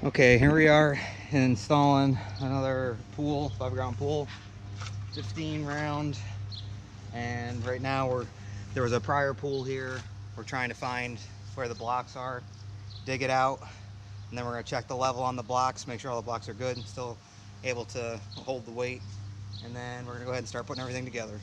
Okay, here we are installing another pool, 5 gallon pool, 15 round. And right now there was a prior pool here. We're trying to find where the blocks are, dig it out, and then we're gonna check the level on the blocks, make sure all the blocks are good and still able to hold the weight. And then we're gonna go ahead and start putting everything together.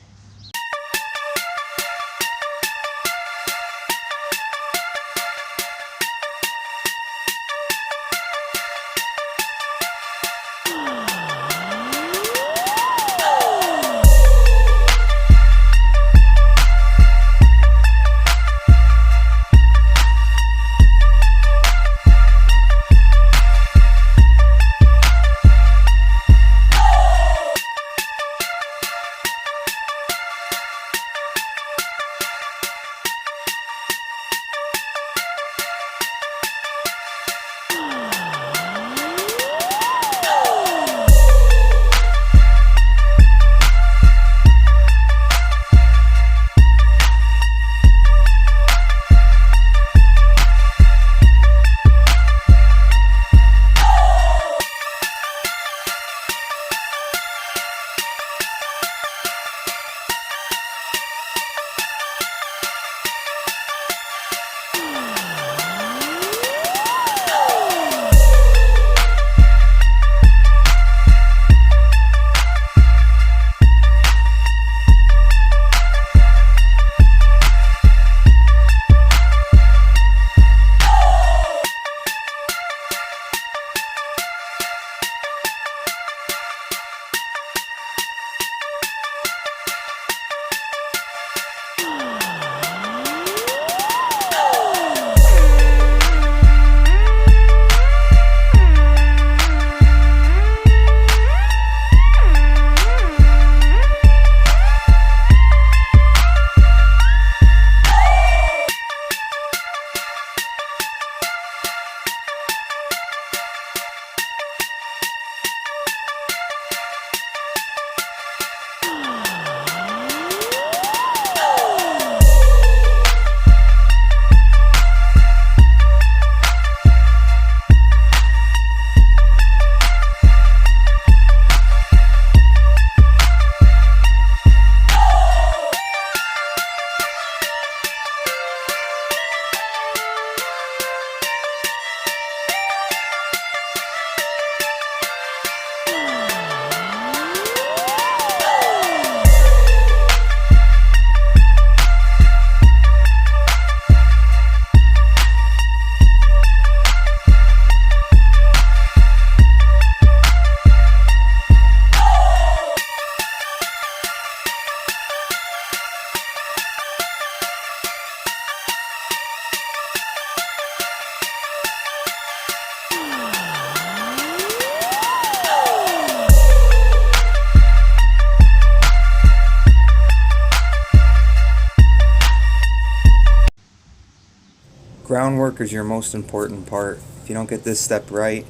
Groundwork is your most important part. If you don't get this step right,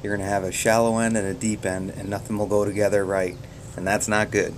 you're going to have a shallow end and a deep end, and nothing will go together right, and that's not good.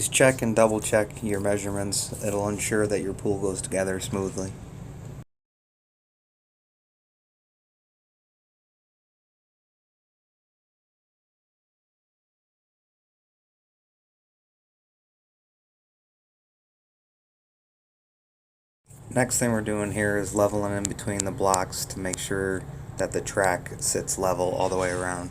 Always check and double check your measurements. It'll ensure that your pool goes together smoothly. Next thing we're doing here is leveling in between the blocks to make sure that the track sits level all the way around.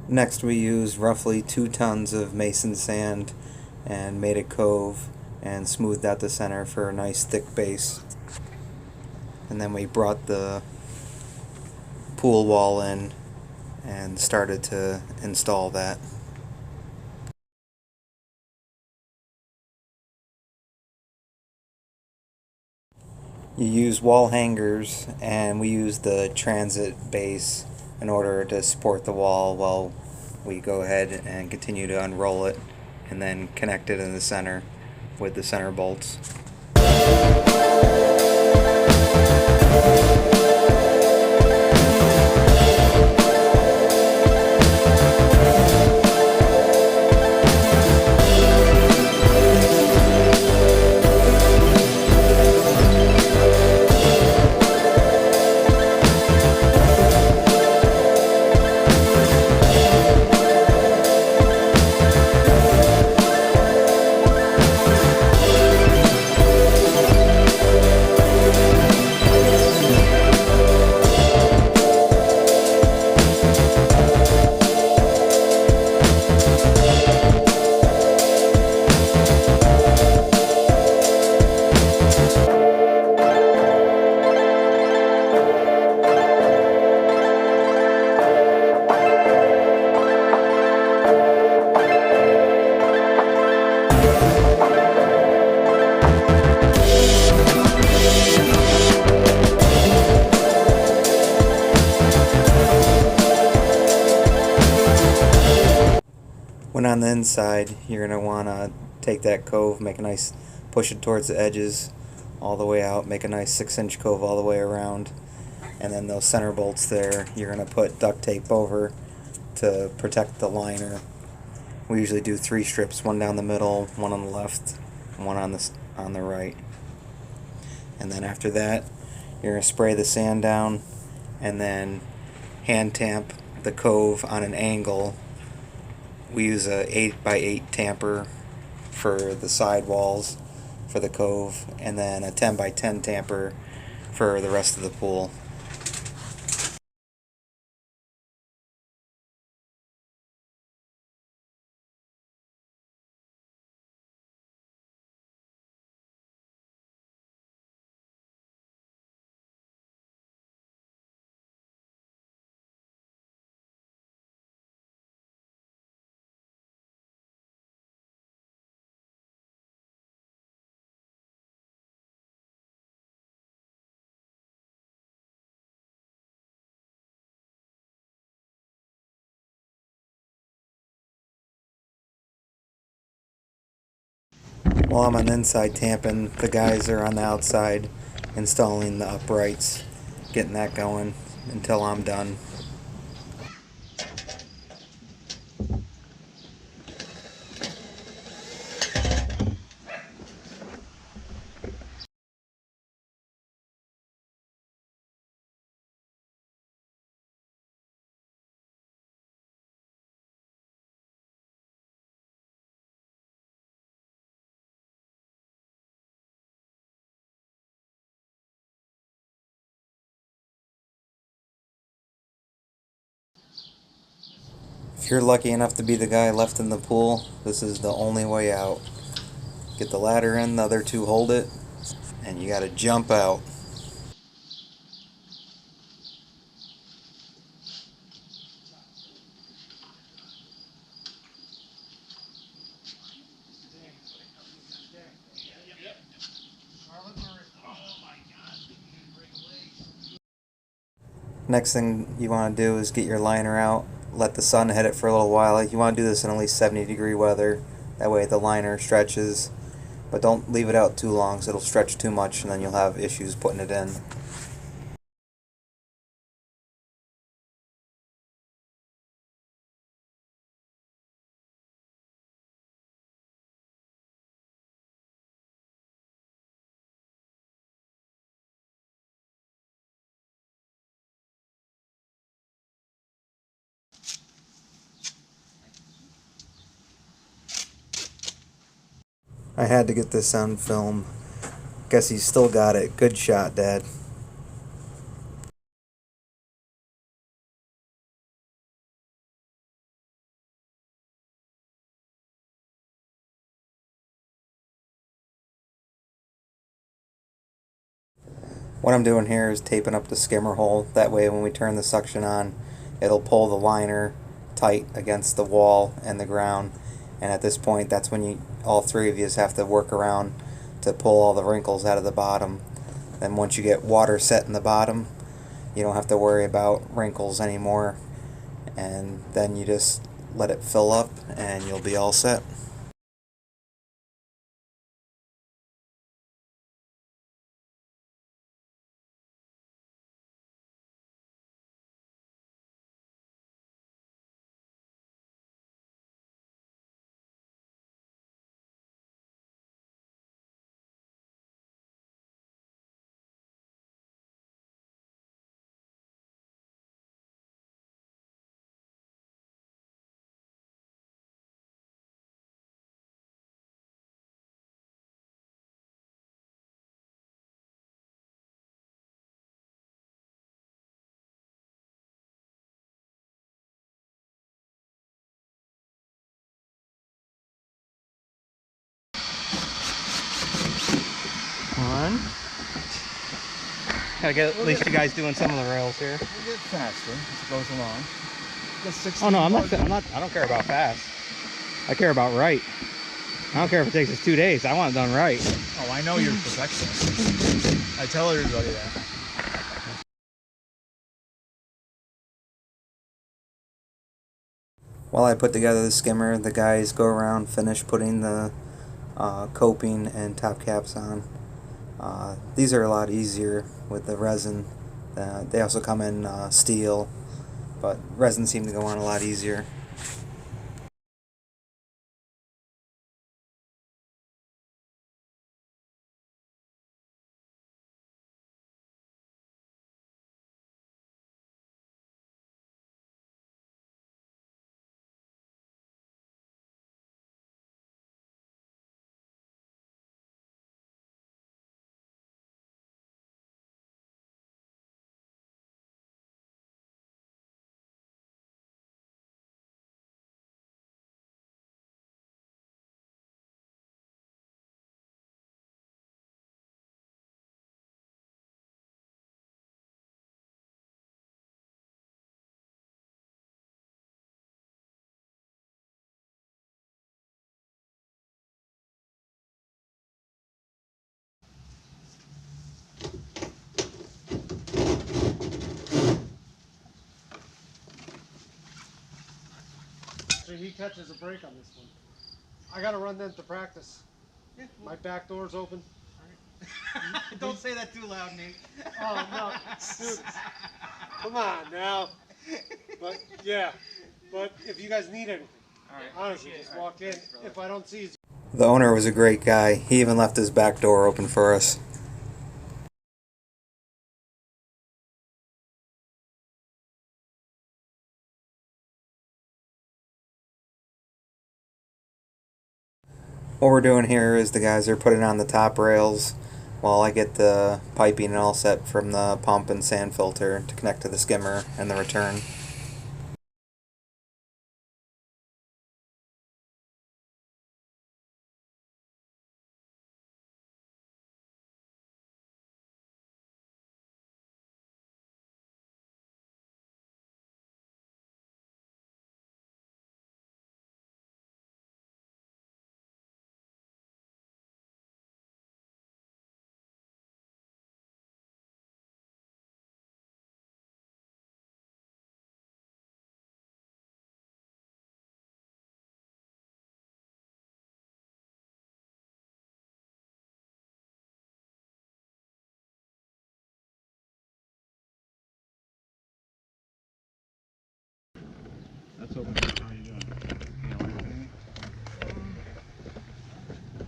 Next we used roughly 2 tons of mason sand and made a cove and smoothed out the center for a nice thick base. And then we brought the pool wall in and started to install that. You use wall hangers, and we use the transit base in order to support the wall while we go ahead and continue to unroll it and then connect it in the center with the center bolts. When on the inside, you're going to want to take that cove, make a nice, push it towards the edges all the way out, make a nice 6-inch cove all the way around, and then those center bolts there, you're going to put duct tape over to protect the liner. We usually do 3 strips, one down the middle, one on the left, and one on the right. And then after that, you're going to spray the sand down and then hand tamp the cove on an angle. We use a 8x8 tamper for the side walls for the cove, and then a 10x10 tamper for the rest of the pool. While I'm on the inside tamping, the guys are on the outside installing the uprights, getting that going until I'm done. If you're lucky enough to be the guy left in the pool, this is the only way out. Get the ladder in, the other two hold it, and you gotta jump out. Next thing you want to do is get your liner out, let the sun hit it for a little while. You want to do this in at least 70-degree weather, that way the liner stretches, but don't leave it out too long so it'll stretch too much and then you'll have issues putting it in. I had to get this on film. Guess he's still got it. Good shot, Dad. What I'm doing here is taping up the skimmer hole. That way when we turn the suction on, it'll pull the liner tight against the wall and the ground. And at this point, that's when all three of you have to work around to pull all the wrinkles out of the bottom. Then once you get water set in the bottom, you don't have to worry about wrinkles anymore. And then you just let it fill up and you'll be all set. One. Gotta get at least you guys doing some of the rails here. We'll get faster as it goes along. Oh no, I don't care about fast. I care about right. I don't care if it takes us 2 days. I want it done right. Oh, I know you're a perfectionist. I tell everybody that. While I put together the skimmer, the guys go around, finish putting the coping and top caps on. These are a lot easier with the resin. They also come in steel, but resin seemed to go on a lot easier. He catches a break on this one. I gotta run them to practice. My back door's open. Don't say that too loud, Nate. Oh, no. Dude, come on now. But, yeah. But if you guys need anything, honestly, just walk in. If I don't see you, The owner was a great guy. He even left his back door open for us. What we're doing here is the guys are putting on the top rails while I get the piping all set from the pump and sand filter to connect to the skimmer and the return. That's open. How are you doing? You don't like anything?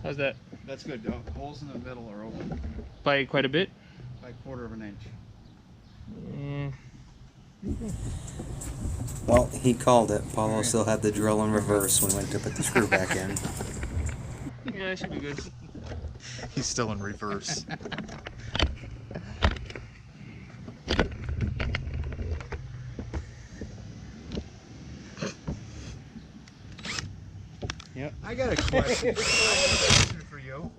How's that? That's good. The holes in the middle are open By quite a bit? by 1/4 of an inch. Well, he called it. Paulo still had the drill in reverse when we went to put the screw back in. Yeah, it should be good. He's still in reverse. Yep. I got a question. For you.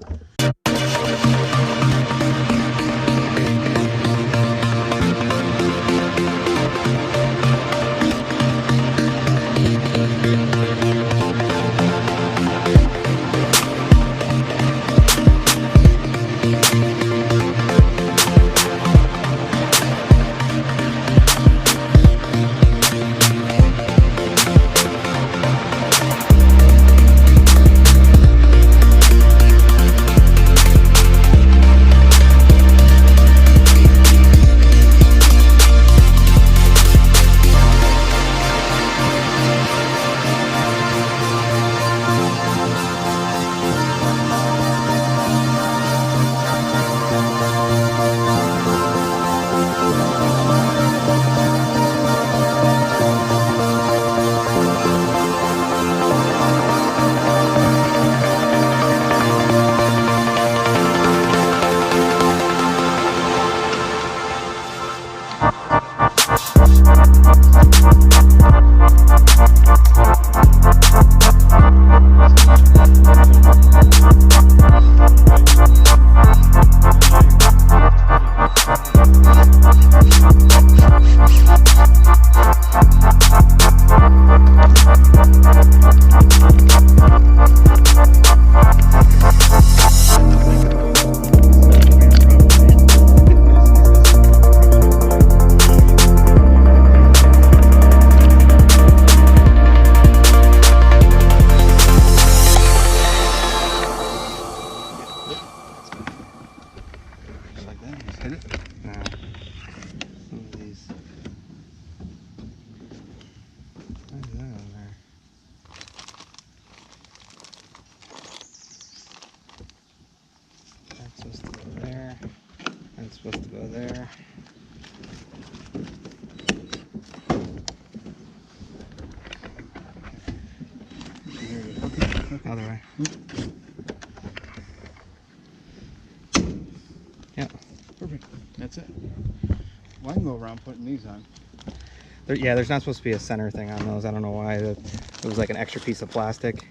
Supposed to go there. Other way. Yeah. Perfect. That's it. Well, I can go around putting these on. Yeah, there's not supposed to be a center thing on those. I don't know why. It was like an extra piece of plastic.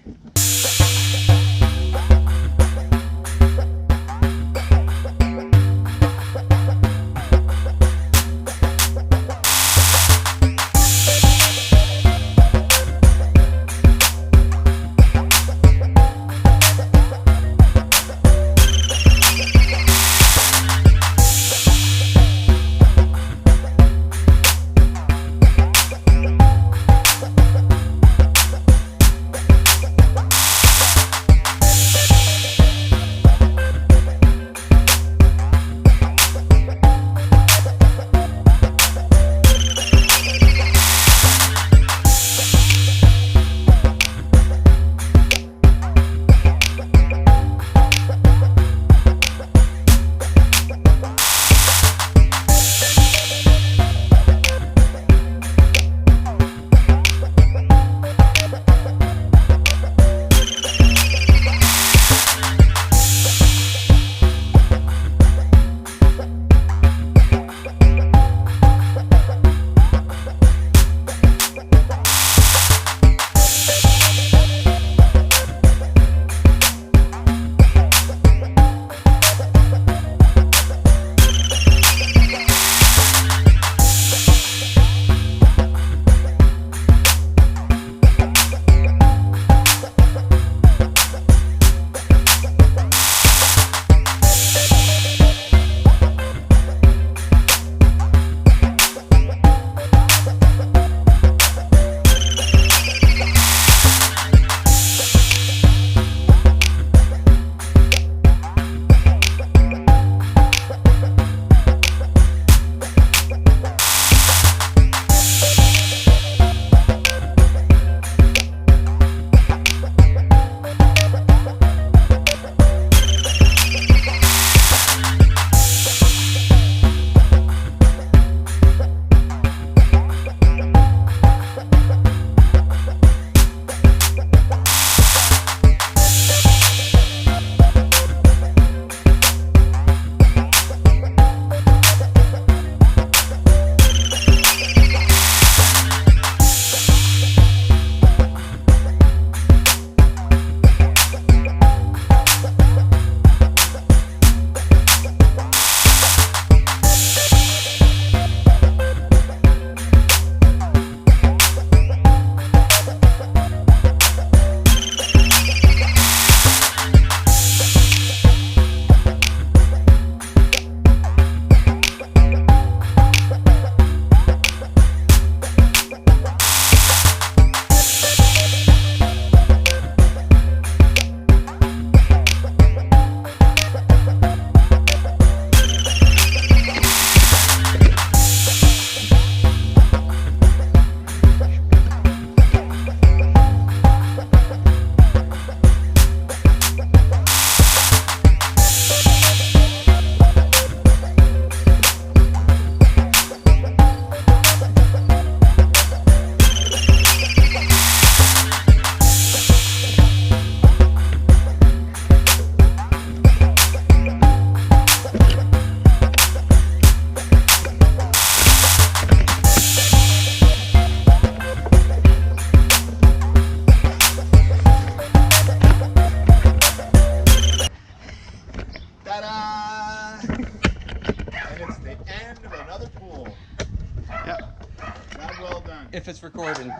done. if it's recording.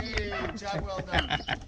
Yay, job well done.